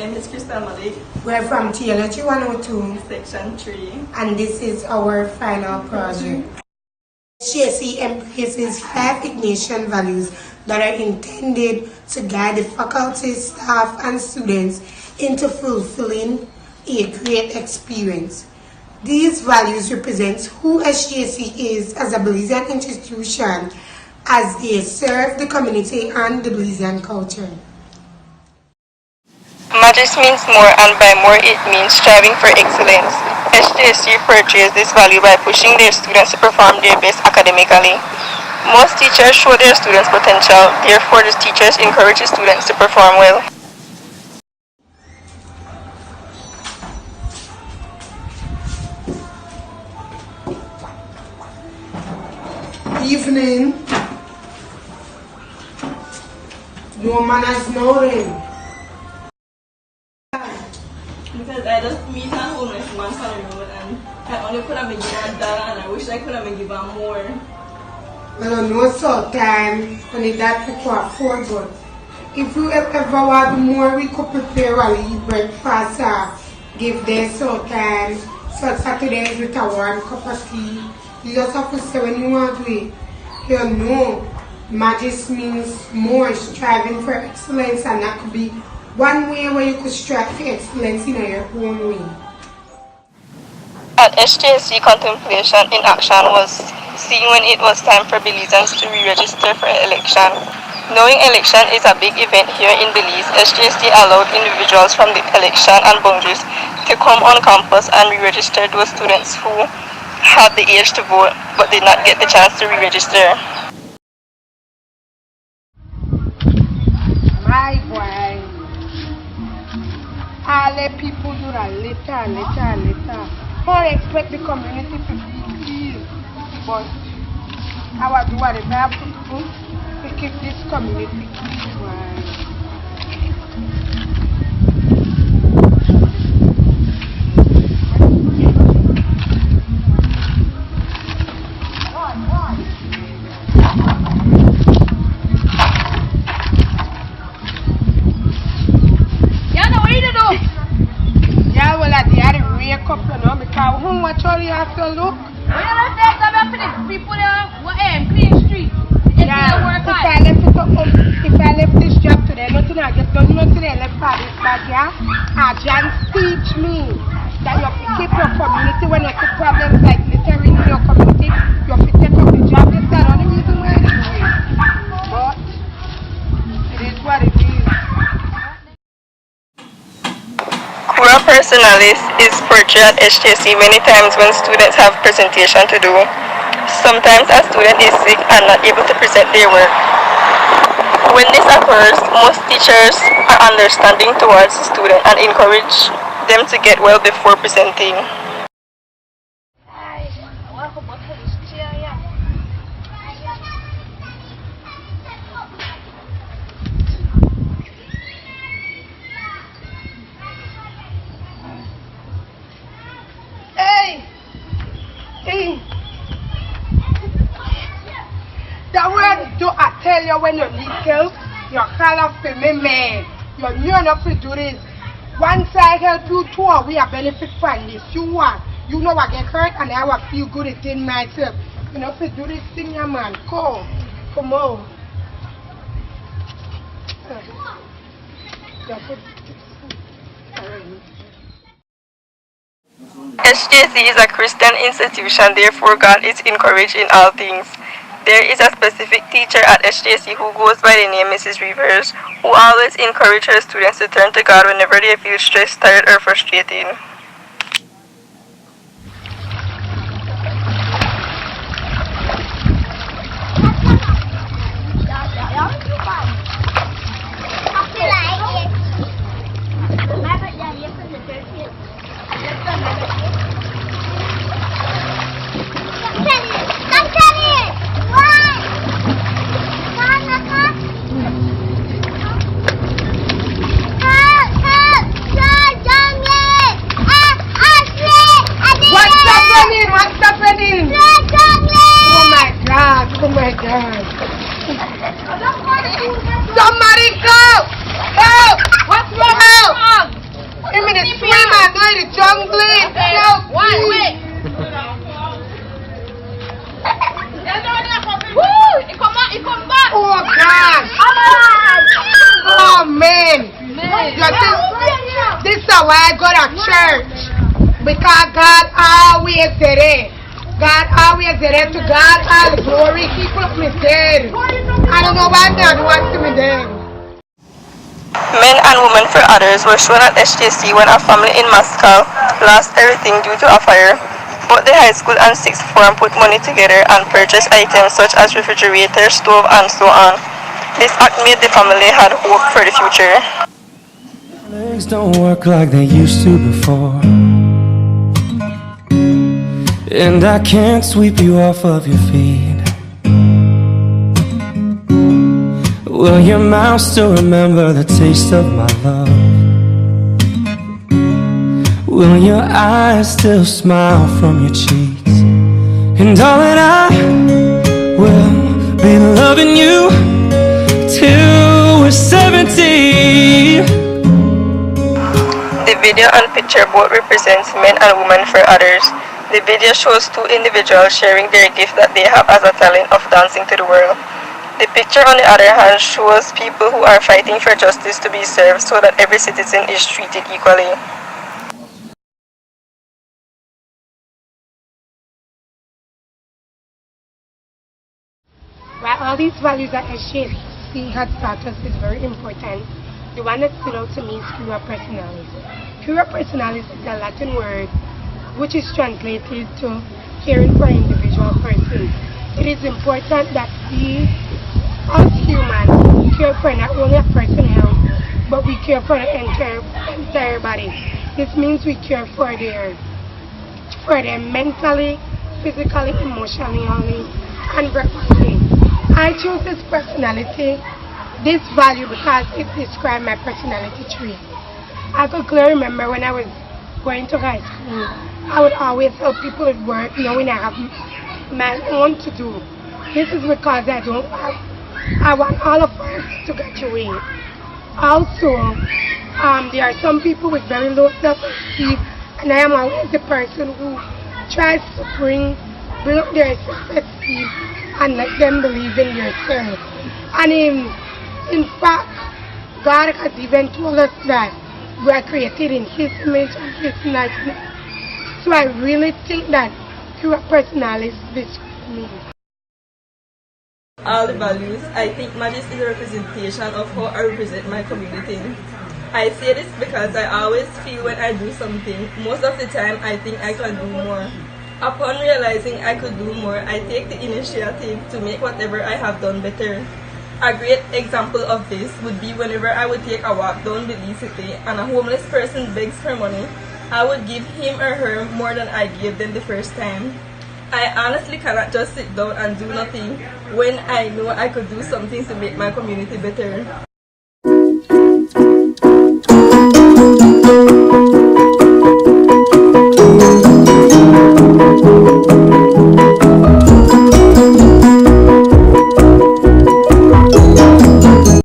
name is Malic. We're from Theology 102, Section 3. and this is our final project. SJC embraces 5 Ignatian values that are intended to guide the faculty, staff, and students into fulfilling a great experience. These values represent who SJC is as a Belizean institution as they serve the community and the Belizean culture. Magis means more, and by more it means striving for excellence. SJC portrays this value by pushing their students to perform their best academically. Most teachers show their students' potential, therefore the teachers encourage the students to perform well. Evening. No man has known. Because I just meet a homeless man on the road and I only could have been given $1 and I wish I could have been given more. Well, I know sometimes only that people afford, but if you ever want more, we could prepare a little breakfast, give them some time. So Saturdays with a warm cup of tea. You just have to say when you want to eat. You know, Magis means more, striving for excellence, and that could be one way where you could strive for excellence in your own way. At SJC, contemplation in action was seen when it was time for Belizeans to re-register for election. Knowing election is a big event here in Belize, SJC allowed individuals from the election and boundaries to come on campus and re-register those students who had the age to vote but did not get the chance to re-register. My boy, all the people do that later. I expect the community to be pleased, but I will do whatever I have to do to keep this community pleased. You have to look. People there, clean street. If I left this job today, nothing I get done, nothing I left for this backyard. Jan teach me that you have to keep your community when you see problems like littering in your community, you have to take up the job. That's the only reason why I do it. But it is what it is. CMRRA personalis is portrayed at SJC many times when students have presentation to do. Sometimes a student is sick and not able to present their work. When this occurs, most teachers are understanding towards the student and encourage them to get well before presenting. Hey. The word do I tell you when you need help, you call up to me, man. You know enough to do this. Once I help you too, we are benefit from this. You want, you know I get hurt and I will feel good within myself. You know to do this thing, yeah, man. Come on. SJC is a Christian institution, therefore God is encouraged in all things. There is a specific teacher at SJC who goes by the name Mrs. Rivers, who always encourages her students to turn to God whenever they feel stressed, tired, or frustrated. Oh my God. Somebody go! Help! What's wrong? men. This is why I go to church. Because God always did it. God always did it. To God all the glory. He put me dead. I don't know why God wants me dead. Men and women for others were shown at SJC when a family in Moscow lost everything due to a fire. Both the high school and sixth form put money together and purchased items such as refrigerator, stove, and so on. This act made the family have hope for the future. Legs don't work like they used to before, and I can't sweep you off of your feet. Will your mouth still remember the taste of my love? Will your eyes still smile from your cheeks? And darling, I will be loving you till we're 70. The video and picture both represents men and women for others. The video shows two individuals sharing their gift that they have as a talent of dancing to the world. The picture, on the other hand, shows people who are fighting for justice to be served so that every citizen is treated equally. While all these values that SJC had taught us is very important, the one that stood out to me is cura personalis. Cura personalis is a Latin word which is translated to caring for an individual person. It is important that we, as humans, care for not only a person's health, but we care for the entire body. This means we care for their mentally, physically, emotionally, and verbally. I choose this personality, this value, because it describes my personality trait. I could clearly remember when I was going to high school, I would always help people at work knowing I have my own to do. This is because I want all of us to graduate. Also, there are some people with very low self-esteem, and I am always the person who tries to build up their self-esteem and let them believe in themselves. And in fact, God has even told us that we are created in His image and His likeness. So I really think that cura personalis describes me. All the values, I think Majesty is a representation of how I represent my community. I say this because I always feel when I do something, most of the time I think I can do more. Upon realizing I could do more, I take the initiative to make whatever I have done better. A great example of this would be whenever I would take a walk down the city and a homeless person begs for money, I would give him or her more than I gave them the first time. I honestly cannot just sit down and do nothing when I know I could do something to make my community better.